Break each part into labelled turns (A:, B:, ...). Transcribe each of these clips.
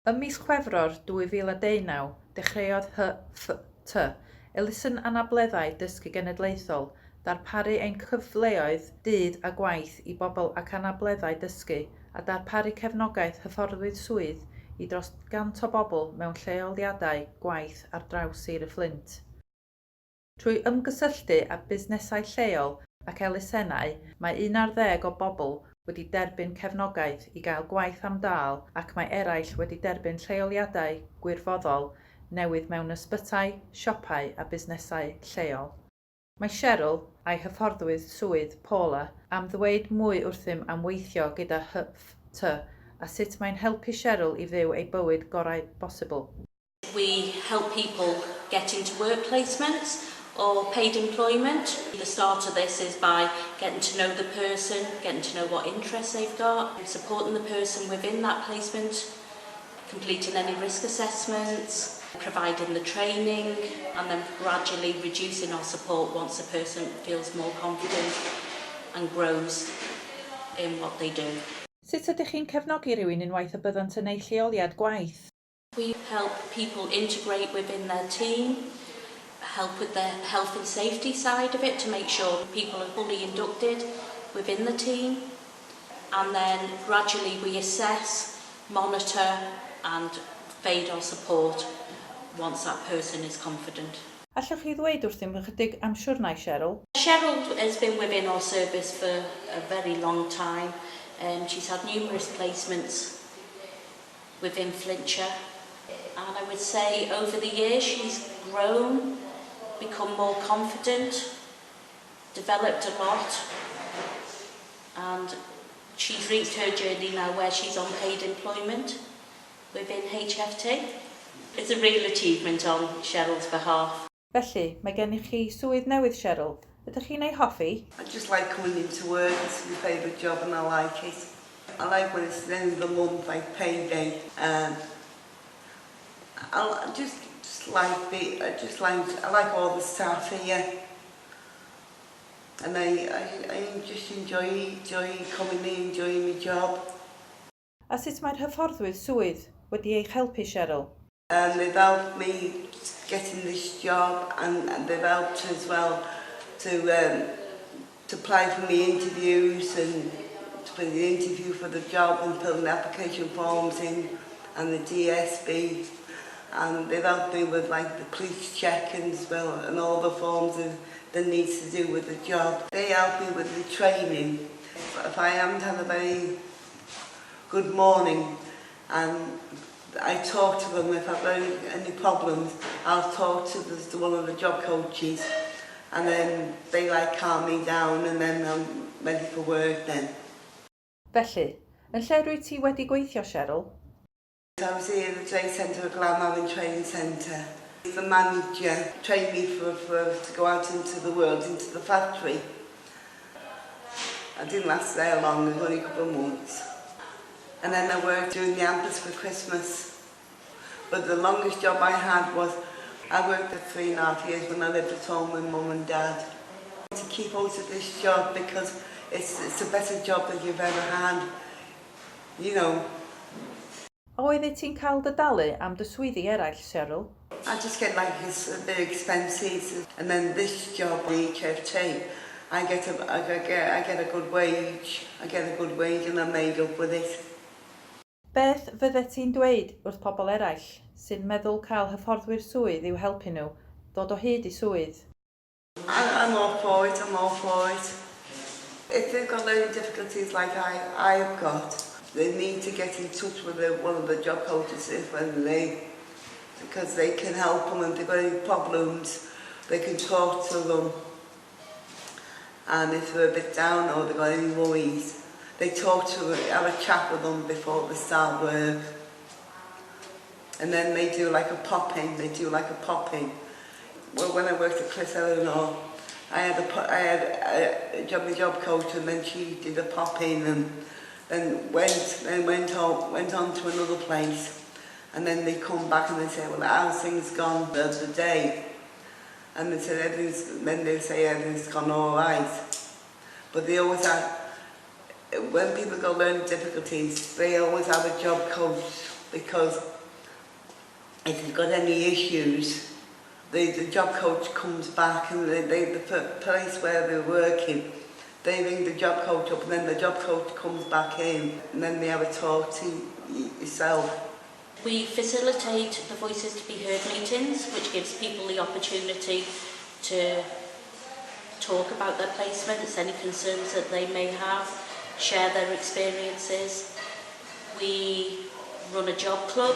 A: Ym mis Chwefror 2019, dechreuodd HFT, Elusen Anableddau Dysgu Genedlaethol, darparu ein cyfleoedd dydd a gwaith i bobl ac anableddau dysgu a darparu cefnogaeth hyfforddwydd swydd i dros 100 o bobl mewn lleoliadau gwaith ar draws Sir y Fflint. Trwy ymgysylltu â busnesau lleol ac elusennau, mae 11 o bobl wedi derbyn cefnogaeth i gael gwaith am dal ac mae eraill wedi derbyn lleoliadau gwirfoddol newydd mewn ysbytau, siopau a busnesau lleol. Mae Cheryl a'i hyfforddwydd swydd Paula am ddweud mwy wrthym am weithio gyda HFT a sut mae'n helpu Cheryl i fyw ei bywyd gorau bosibl.
B: We help people get into work placements or paid employment. The start of this is by getting to know the person, getting to know what interests they've got, supporting the person within that placement, completing any risk assessments, providing the training, and then gradually reducing our support once the person feels more confident and grows in what they do.
A: Sut ydych chi'n cefnogi rhywun unwaith y byddant yn ei lleoliad gwaith?
B: We help people integrate within their team, help with the health and safety side of it to make sure people are fully inducted within the team, and then gradually we assess, monitor and fade our support once that person is confident.
A: Allwch chi ddweud wrthym ychydig am siwrnau Cheryl?
B: Cheryl has been within our service for a very long time. She's had numerous placements within Flintshire, and I would say over the years she's grown, become more confident, developed a lot, and she's reached her journey now where she's on paid employment within HFT. It's a real achievement on Cheryl's behalf.
A: Felly, mae gennych chi swydd newydd Cheryl. Ydych chi'n ei hoffi?
C: I just like coming into work. It's my favourite job and I like it. I like when it's the end of the month, like payday. I like all the staff here. And I just enjoy coming in, enjoying my job.
A: A sut mae'r hyfforddwydd swydd wedi eich helpu Cheryl?
C: And they've helped me getting this job, and they've helped as well to apply for me interviews and to put the interview for the job and fill the application forms in and the DSB. And they've helped me with like the police check as well and all the forms that needs to do with the job. They help me with the training. If I haven't had a very good morning and I talk to them, if I've got any problems, I'll talk to one of the job coaches and then they like calm me down and then I'm ready for work then.
A: Felly, yn lle rwy ti wedi gweithio Cheryl?
C: I was here at the training centre at Glamavon Training Centre. The manager trained me to go out into the world, into the factory. I didn't last there long, it was only a couple of months. And then I worked doing the hampers for Christmas. But the longest job I had was, I worked for 3.5 years when I lived at home with Mum and Dad. To keep out of this job because it's the best job that you've ever had, you know.
A: Oeddet ti'n cael dy dalu am dy swyddi eraill, Cheryl?
C: I just get like the expenses, and then this job, the HFT, I get a good wage. I get a good wage and I'm made up with it.
A: Beth fyddet ti'n dweud wrth pobl eraill sy'n meddwl cael hyfforddwyr swydd i'w helpu nhw dod o hyd i swydd?
C: I'm all for it, I'm all for it. If they've got learning difficulties like I've got, they need to get in touch with one of the job coaches because they can help them, and if they've got any problems, they can talk to them. And if they're a bit down or they've got any worries, they talk to them, have a chat with them before they start work. And then they do like a pop-in, Well, when I worked at Chris Eleanor, I had a job coach, and then she did a pop-in and then went on to another place. And then they come back and they say, well, how's things gone the other day? And they said then they say everything's gone all right. But they always have, when people got learning difficulties, they always have a job coach because if they've got any issues, the job coach comes back and the place where they're working, they ring the job coach up and then the job coach comes back in and then they have a talk to yourself.
B: We facilitate the Voices to be Heard meetings, which gives people the opportunity to talk about their placements, any concerns that they may have, share their experiences. We run a job club,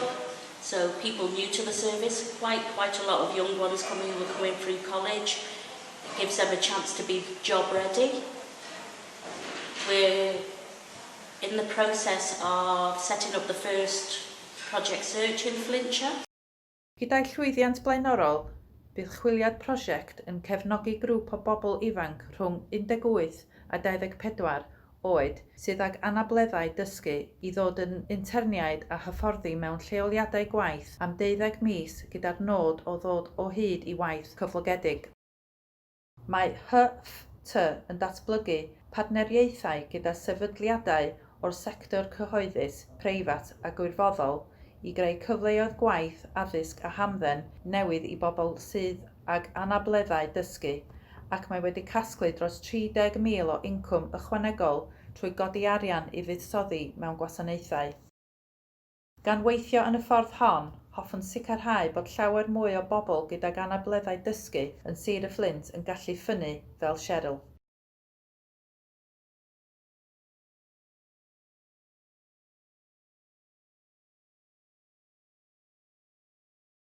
B: so people new to the service, quite a lot of young ones who are coming through college. It gives them a chance to be job ready. We're in the process of setting up the first project search in Flintshire.
A: Gyda'i llwyddiant blaenorol, bydd chwiliad prosiect yn cefnogi grŵp o bobl ifanc rhwng 18 a 24 oed sydd ag anableddau dysgu i ddod yn interniaid a hyfforddi mewn lleoliadau gwaith am 12 mis gyda'r nod o ddod o hyd i waith cyflogedig. Mae HFT yn datblygu partneriaethau gyda sefydliadau o'r sector cyhoeddus, preifat a gwirfoddol i greu cyfleoedd gwaith, addysg a hamdden newydd i bobl sydd ag anableddau dysgu, ac mae wedi casglu dros 30,000 o incwm ychwanegol trwy godi arian i fuddsoddi mewn gwasanaethau. Gan weithio yn y ffordd hon, hoffwn sicrhau bod llawer mwy o bobl gydag anableddau dysgu yn Sir y Fflint yn gallu ffynnu fel Cheryl.